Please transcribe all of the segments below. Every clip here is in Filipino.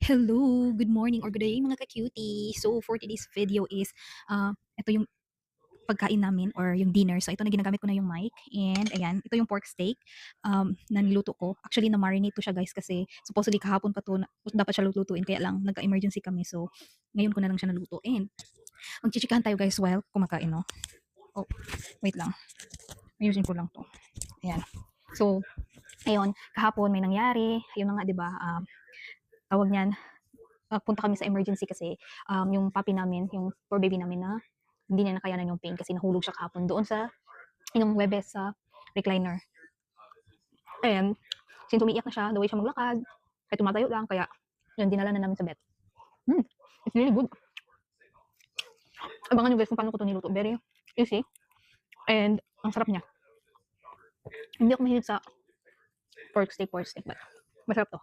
Hello, good morning or good day mga ka-cutie. So for today's video is ito yung pagkain namin or yung dinner. So ito na ginagamit ko na yung mic and ayan, ito yung pork steak na niluto ko. Actually na-marinate to siya guys kasi supposedly kahapon pa to dapat siya lutuin kaya lang nagka-emergency kami. So ngayon ko na lang siya naluto and magchichikahan tayo guys while kumakain no. Oh, wait lang. Ayusin ko lang to. Ayan. So ayun, kahapon may nangyari. Ayun na nga 'di ba? Tawag niyan, punta kami sa emergency kasi yung puppy namin, yung poor baby namin na hindi niya nakayanan yung pain kasi nahulog siya kahapon doon sa yung webes sa recliner. And since umiiyak na siya, the way siya maglakad, ay tumatayo lang, kaya yun, dinala na namin sa vet. It's really good. Abangan nyo guys kung paano ko ito niluto. Very easy. And ang sarap niya. Hindi ako mahilig sa pork steak, but masarap to.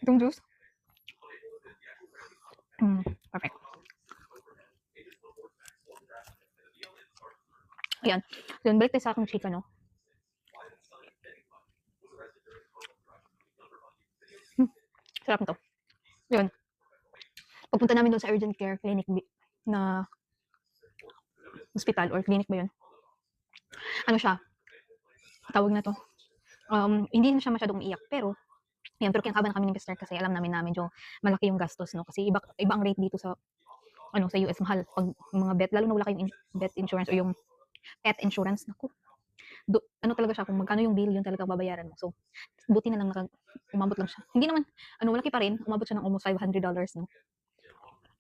Itong juice. Perfect. Ayan. Then, balik tayo sa aking chicken, no? Sarap nito. Yun. Pagpunta namin doon sa urgent care clinic na hospital or clinic ba yun? Ano siya? Tawag na to. Hindi na siya masyadong umiiyak, pero yan, pero kinakabahan kami ni Mr. kasi alam namin na medyo malaki yung gastos, no? Kasi iba ang rate dito sa sa US, mahal pag mga vet, lalo na wala kayong vet insurance o yung pet insurance. Naku, ano talaga siya, kung magkano yung bill, yun talaga babayaran mo. So, buti na lang umabot lang siya. Hindi naman, malaki pa rin, umabot siya ng almost $500, no?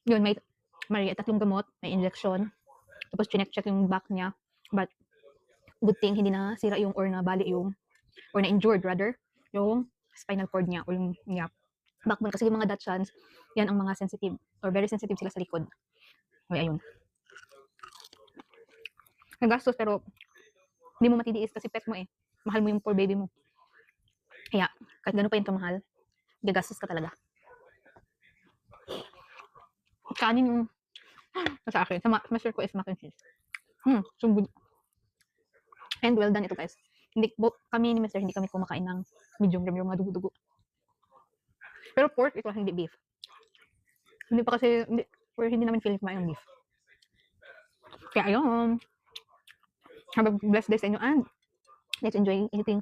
Yun, may 3 gamot, may injection, tapos chinek-check yung back niya, but good thing hindi na sira yung, or nabali yung, or na-injured rather, yung spinal cord niya, or yung backbone, kasi yung mga Dachshunds, yan ang mga sensitive, or very sensitive sila sa likod. Okay, ayun. Nagastos, pero hindi mo matidiis kasi pet mo eh. Mahal mo yung poor baby mo. Kaya, kahit gano'n pa yung kamahal, gagastos ka talaga. Kanin yung sa akin, sa master ko is mac and cheese. So good. And well done ito guys. Kami ni Mr. hindi kami kumakain ng medium rare, yung mga dugo-dugo. Pero pork, ito hindi beef. Hindi pa kasi, hindi namin feeling kumain ng beef. Kaya ayun. Have a blessed day sa inyo and let's enjoy eating.